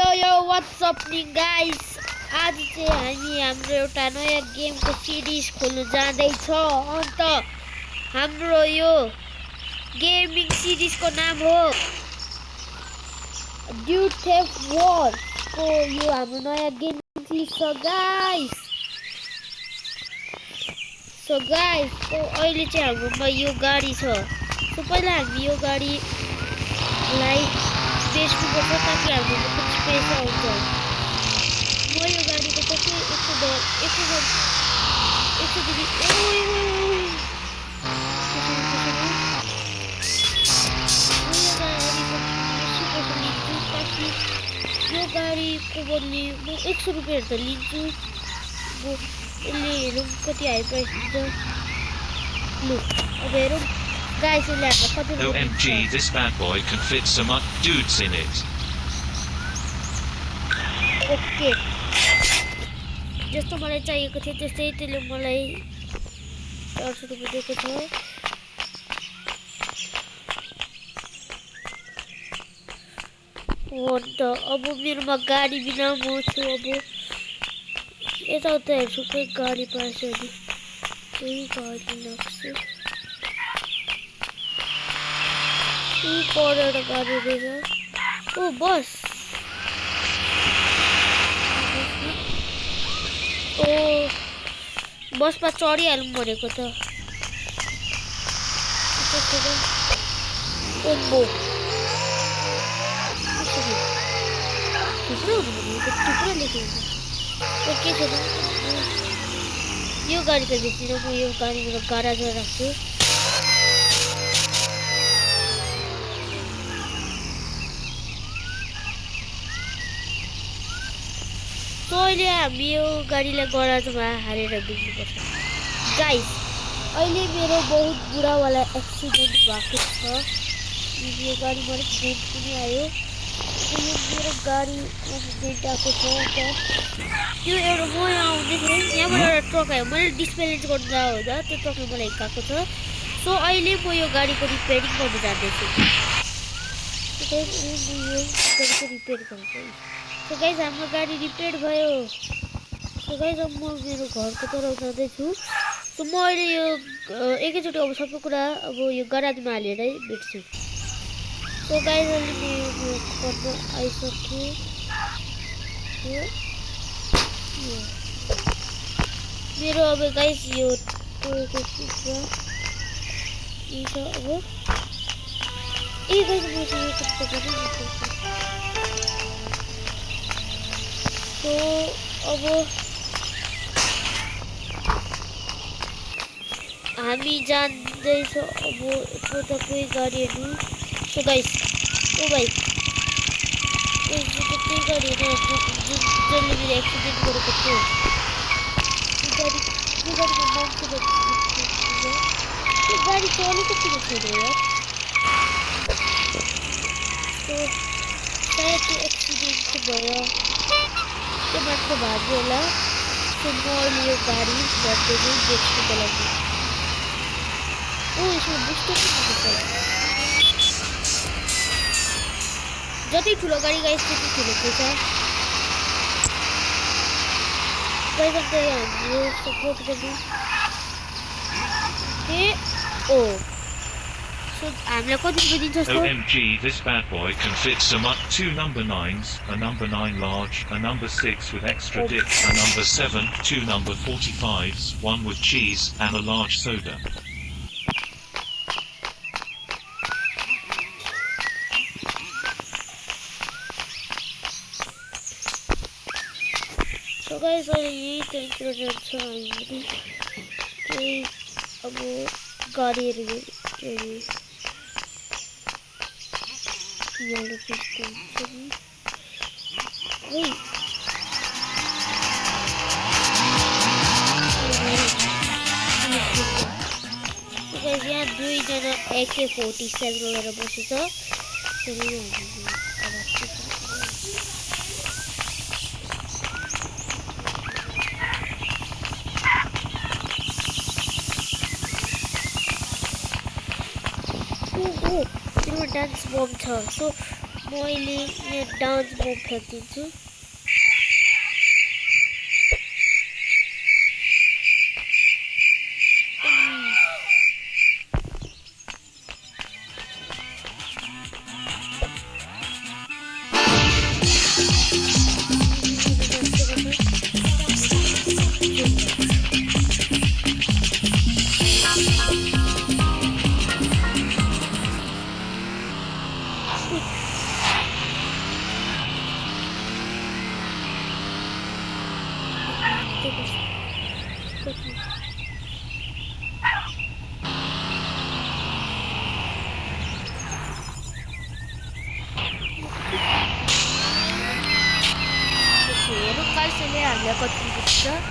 What's happening guys? आज चाहिँ हामी हाम्रो एउटा नयाँ गेमको सिरिज खोल्न जाँदैछौँ। अन्त हाम्रो यो गेमिङ सिरिजको नाम हो ड्युड थेफ्ट वॉर को यो हाम्रो नयाँ गेमिङ सिरिज छ गाइस। सो अहिले चाहिँ हाम्रोमा यो गाडी छ। सो पहिला हामी यो गाडीलाई बेच्नुपर्छ ताकि हाम्रोमा कुछ पैसा आउँछ। म यो गाडीको कति 100 यो गाडीको बदली म 100 रुपैयाँ त लिन्छु। यसले हेरौँ कति हाई प्राइस हुन्छ। लु अब हेरौँ गाइस, यसले हामीलाई कति OMG, this bad boy can fit some dudes in it. Okay, जस्तो मलाई चाहिएको थियो त्यस्तै त्यसले मलाई 400 रुपैयाँ दिएको छ। अन्त अब मेरोमा गाडी बिना म छु। अब यताउता हेर्छु कोही गाडी पाएछ भने त्यही गाडी लाग्छु। पर एउटा गाडी रहेछ। ओ बस, ओ बसमा चढिहालौँ भनेको त। ओम्बो थुप्रो लेखेको के छैन। यो गाडी त बेच्दिनँ म। यो गाडी मेरो ग्यारेजमा राख्छु। सो अहिले हामी यो गाडीलाई ग्यारेजमा हालेर बेच्नुपर्छ गाइस। अहिले मेरो बहुत बुढावाला एक्सिडेन्ट भएको छ। यो गाडीमा अलिक डेन्ट पनि आयो। यो मेरो गाडी एक्सिडेन्ट आएको छ। त्यो एउटा म यहाँ आउँदै थिएँ, यहाँबाट एउटा ट्रक आयो। मैले डिस्प्यालेन्स गर्नु जाँदा त्यो ट्रकले मलाई हिर्काएको छ। सो अहिले म यो गाडीको रिपेयरिङ गर्नु जाँदैछु। यो गाडीको रिपेयर गर्छु। सो गाइस, हाम्रो गाडी रिपेयर भयो। सो गाइस, अब म मेरो घरको तर्फ जाँदैछु। सो म अहिले यो एकैचोटि अब सबै कुरा अब यो ग्यारेजमा हालेरै बेच्छु। सो गाइस, अहिले म यो घरमा आइसकेँ। मेरो अब गाइस यो टोयोटा सुप्रा छ। अब गाइस, म चाहिँ यो कस्तो गर्नु। सो अब हामी जाँदैछौँ अब यता कोही गाडी हेर्नु। सो गाइस, ओ भाइ त्यही गाडी हेर्नु जसले मेरो एक्सिडेन्ट गरेको थियो। यो गाडीको मान्छे त्यो गाडी चाहिँ अलिकति छैन यार। सो सायद त्यो एक्सिडेन्ट चाहिँ भयो, त्यो मान्छे भाग्यो होला। सो म अहिले यो गाडी गर्दैछु बेच्नुको लागि। ओ यसमा बुस्टर पनि छ। जति ठुलो गाडी गाइस त्यति ठुलो पैसा। पैसा त हामीले सपोर्ट गर्नु के ओ। सो हामीलाई कति रुपियाँ दिन्छ जस्तो? OMG, this bad boy can fit some 2 number 9s, a number 9 large, a number 6 with extra dip, a number 7, 2 number 45s, 1 with cheese, and a large soda. So guys, अहिले यही टाइमतिर जान्छ हामीले। केही अब गाडीहरू यहाँ 2 जना AK-47 लिएर बसेछ। डान्स बम छ। सो मैले यहाँ डान्स बम फ्याँकिदिन्छु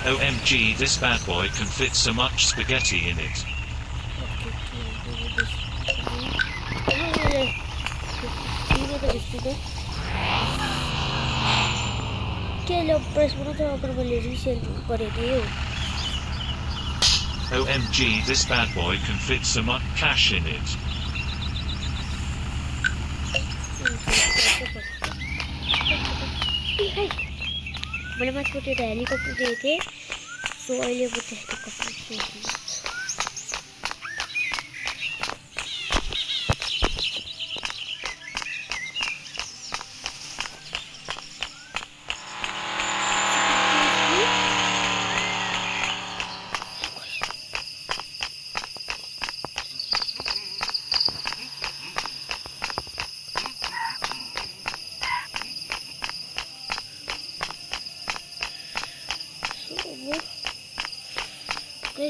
OMG, this bad boy can fit so much spaghetti in it. OMG, this bad boy can fit so much cash in it. मैले माथिबाट एउटा हेलिकप्टर देखेको थिएँ सो अहिले म त्यो हेलिकप्टर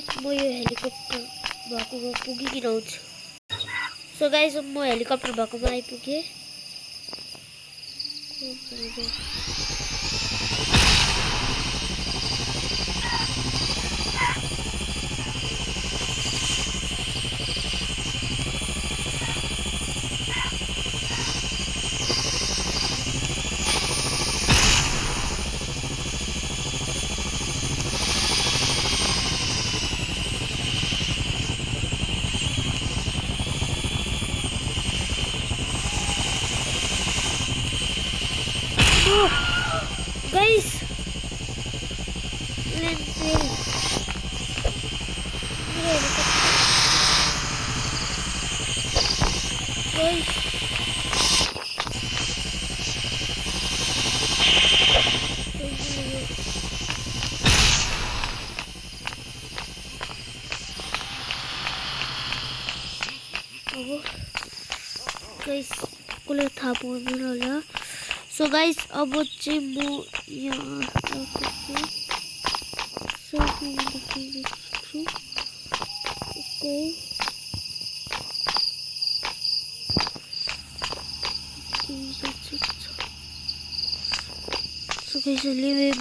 चढ्छु म यो हेलिकप्टर भएकोमा पुगिकिन आउँछु सो गाइस म हेलिकप्टर भएकोमा आइपुगेँ guys landfill guys guys कुले थाहा पाउँदैन होला सो गाइस अब चाहिँ म यहाँ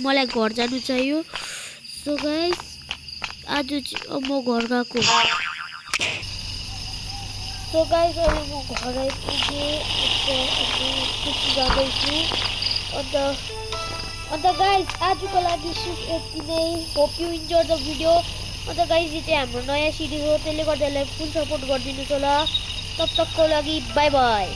मलाई घर जानु चाहियो सो गाइस आज चाहिँ म घर गएको सो गाइस अहिले म घर आइपुगेँ जाँदैछु अन्त गाइस आजको लागि सिर्फ यति नै hope you enjoy the video अन्त गाइस यो चाहिँ हाम्रो नयाँ सिरिज हो त्यसले गर्दा यसलाई फुल सपोर्ट गरिदिनुहोस् होला तब तकको लागि बाई बाई